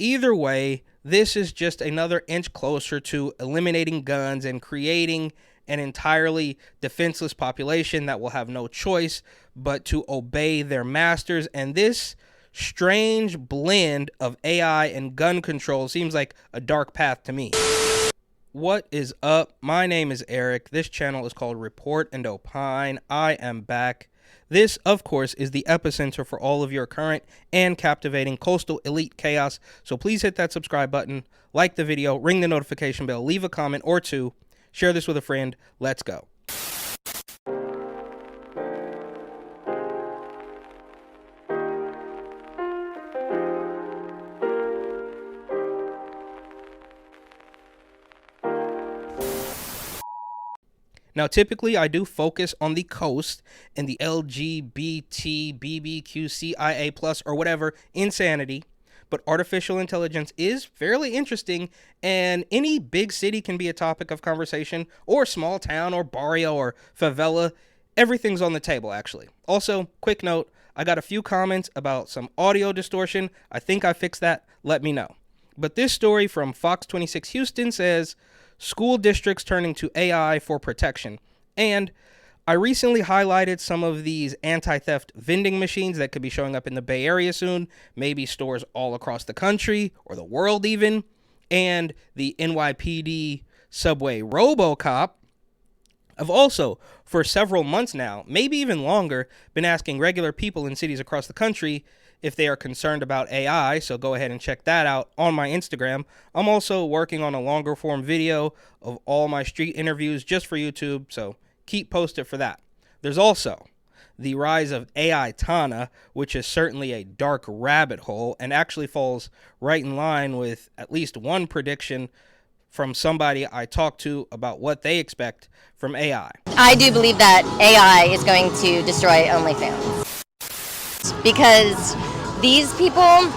Either way, this is just another inch closer to eliminating guns and creating an entirely defenseless population that will have no choice but to obey their masters. And this strange blend of AI and gun control seems like a dark path to me. What is up? My name is Eric. This channel is called Report and Opine. I am back. This, of course, is the epicenter for all of your current and captivating coastal elite chaos. So please hit that subscribe button, like the video, ring the notification bell, leave a comment or two, share this with a friend. Let's go. Now, typically, I do focus on the coast and the LGBT, BBQCIA+, or whatever insanity, but artificial intelligence is fairly interesting, and any big city can be a topic of conversation, or small town, or barrio, or favela. Everything's on the table, actually. Also, quick note, I got a few comments about some audio distortion. I think I fixed that. Let me know. But this story from Fox 26 Houston says, school districts turning to AI for protection. And I recently highlighted some of these anti-theft vending machines that could be showing up in the Bay Area soon, maybe stores all across the country or the world even, and the NYPD subway RoboCop. I've also, for several months now, maybe even longer, been asking regular people in cities across the country if they are concerned about AI, so go ahead and check that out on my Instagram. I'm also working on a longer form video of all my street interviews just for YouTube, so keep posted for that. There's also the rise of AI Tana, which is certainly a dark rabbit hole and actually falls right in line with at least one prediction from somebody I talked to about what they expect from AI. I do believe that AI is going to destroy OnlyFans because these people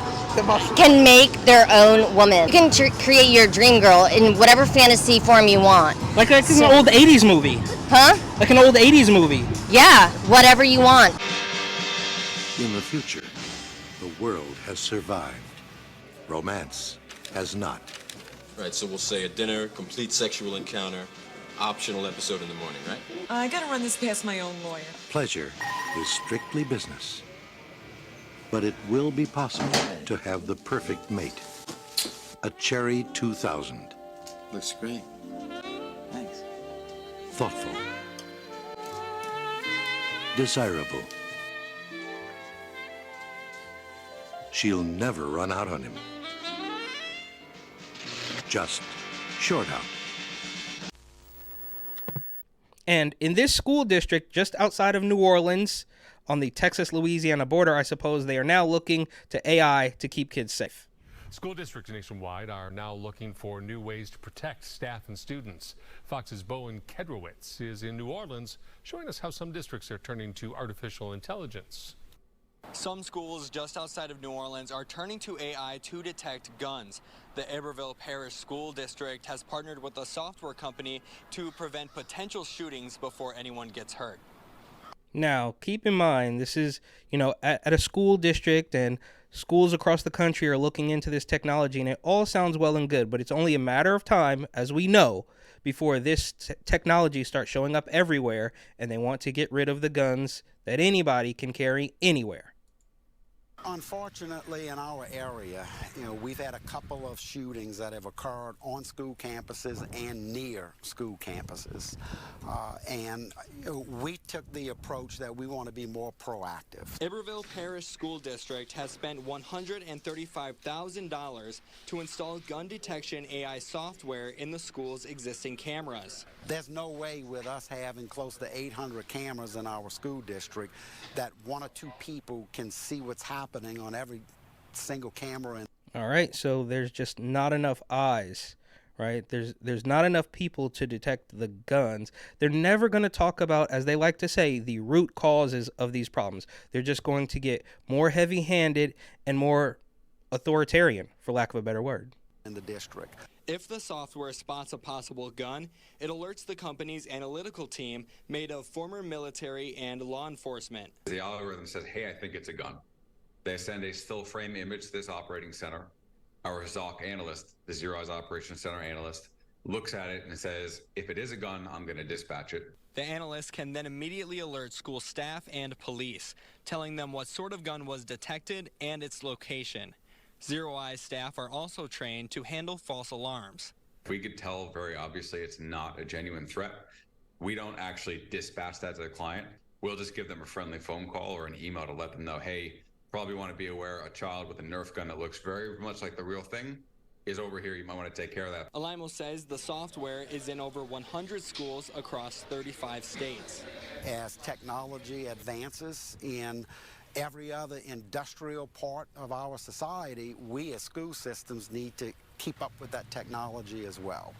can make their own woman. You can create your dream girl in whatever fantasy form you want. Like an old 80s movie. Huh? Like an old 80s movie. Yeah, whatever you want. In the future, the world has survived. Romance has not. Right, so we'll say a dinner, complete sexual encounter, optional episode in the morning, right? I gotta run this past my own lawyer. Pleasure is strictly business. But it will be possible to have the perfect mate. A Cherry 2000. Looks great. Thanks. Thoughtful. Desirable. She'll never run out on him. Just short out. And in this school district just outside of New Orleans, on the Texas-Louisiana border, I suppose they are now looking to AI to keep kids safe. School districts nationwide are now looking for new ways to protect staff and students. Fox's Bowen Kedrowitz is in New Orleans, showing us how some districts are turning to artificial intelligence. Some schools just outside of New Orleans are turning to AI to detect guns. The Iberville Parish School District has partnered with a software company to prevent potential shootings before anyone gets hurt. Now, keep in mind, this is, at a school district, and schools across the country are looking into this technology, and it all sounds well and good, but it's only a matter of time, as we know, before this technology starts showing up everywhere, and they want to get rid of the guns that anybody can carry anywhere. Unfortunately, in our area, we've had a couple of shootings that have occurred on school campuses and near school campuses. And we took the approach that we want to be more proactive. Iberville Parish School District has spent $135,000 to install gun detection AI software in the school's existing cameras. There's no way with us having close to 800 cameras in our school district that one or two people can see what's happening on every single camera. All right, so there's just not enough eyes, right? There's not enough people to detect the guns. They're never going to talk about, as they like to say, the root causes of these problems. They're just going to get more heavy-handed and more authoritarian, for lack of a better word. In the district. If the software spots a possible gun, it alerts the company's analytical team made of former military and law enforcement. The algorithm says, hey, I think it's a gun. They send a still frame image to this operating center. Our ZOC analyst, the Zero Eyes Operations Center analyst, looks at it and says, if it is a gun, I'm going to dispatch it. The analyst can then immediately alert school staff and police, telling them what sort of gun was detected and its location. Zero Eyes staff are also trained to handle false alarms. If we could tell very obviously it's not a genuine threat, we don't actually dispatch that to the client. We'll just give them a friendly phone call or an email to let them know, hey, probably want to be aware a child with a Nerf gun that looks very much like the real thing is over here. You might want to take care of that. Alaimo says the software is in over 100 schools across 35 states. As technology advances in every other industrial part of our society, we as school systems need to keep up with that technology as well.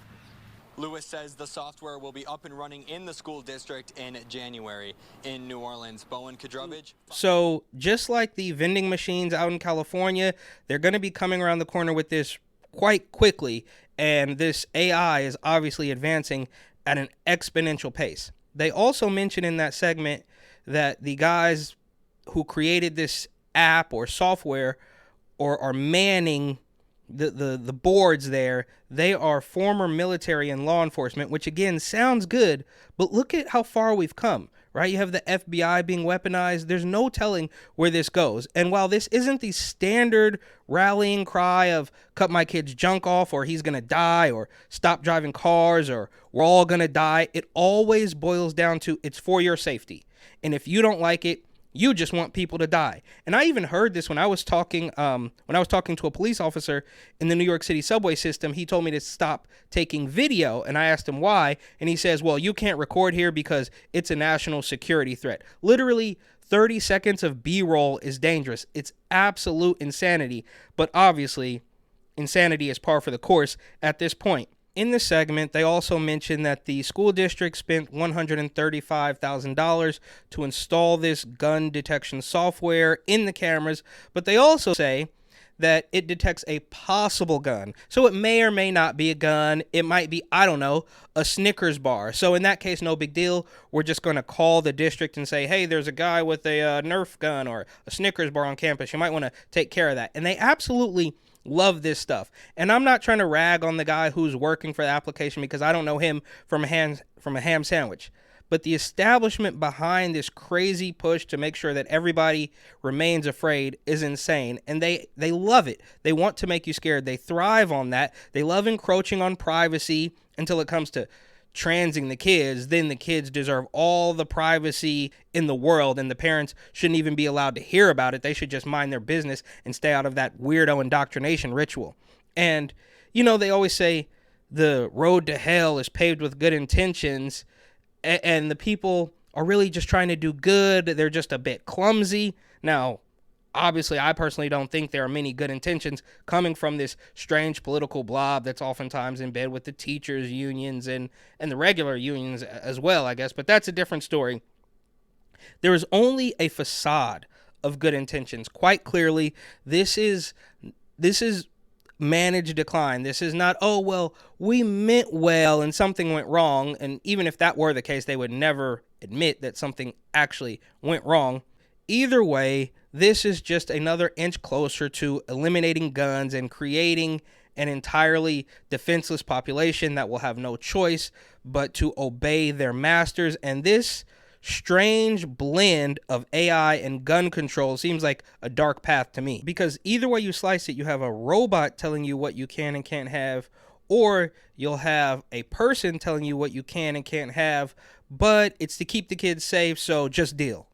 Lewis says the software will be up and running in the school district in January. In New Orleans, Bowen Kadrovich. So just like the vending machines out in California, they're going to be coming around the corner with this quite quickly, and this AI is obviously advancing at an exponential pace. They also mentioned in that segment that the guys who created this app or software or are manning the boards there, they are former military and law enforcement, which again sounds good, but look at how far we've come, right? You have the FBI being weaponized. There's no telling where this goes. And while this isn't the standard rallying cry of cut my kid's junk off or he's going to die or stop driving cars or we're all going to die, it always boils down to it's for your safety. And if you don't like it, you just want people to die. And I even heard this when I was talking to a police officer in the New York City subway system. He told me to stop taking video, and I asked him why, and he says, well, you can't record here because it's a national security threat. Literally 30 seconds of B-roll is dangerous. It's absolute insanity, but obviously insanity is par for the course at this point. In this segment, they also mentioned that the school district spent $135,000 to install this gun detection software in the cameras, but they also say that it detects a possible gun. So it may or may not be a gun. It might be, I don't know, a Snickers bar. So in that case, no big deal. We're just going to call the district and say, hey, there's a guy with a Nerf gun or a Snickers bar on campus. You might want to take care of that. And they absolutely love this stuff. And I'm not trying to rag on the guy who's working for the application because I don't know him from a ham sandwich. But the establishment behind this crazy push to make sure that everybody remains afraid is insane. And they love it. They want to make you scared. They thrive on that. They love encroaching on privacy until it comes to transing the kids. Then the kids deserve all the privacy in the world, and the parents shouldn't even be allowed to hear about it. They should just mind their business and stay out of that weirdo indoctrination ritual. And, you know, they always say the road to hell is paved with good intentions, and the people are really just trying to do good. They're just a bit clumsy. Now, obviously, I personally don't think there are many good intentions coming from this strange political blob that's oftentimes in bed with the teachers' unions and the regular unions as well, I guess. But that's a different story. There is only a facade of good intentions. Quite clearly, this is managed decline. This is not, oh, well, we meant well and something went wrong. And even if that were the case, they would never admit that something actually went wrong. Either way, this is just another inch closer to eliminating guns and creating an entirely defenseless population that will have no choice but to obey their masters. And this strange blend of AI and gun control seems like a dark path to me, because either way you slice it, you have a robot telling you what you can and can't have, or you'll have a person telling you what you can and can't have, but it's to keep the kids safe, so just deal.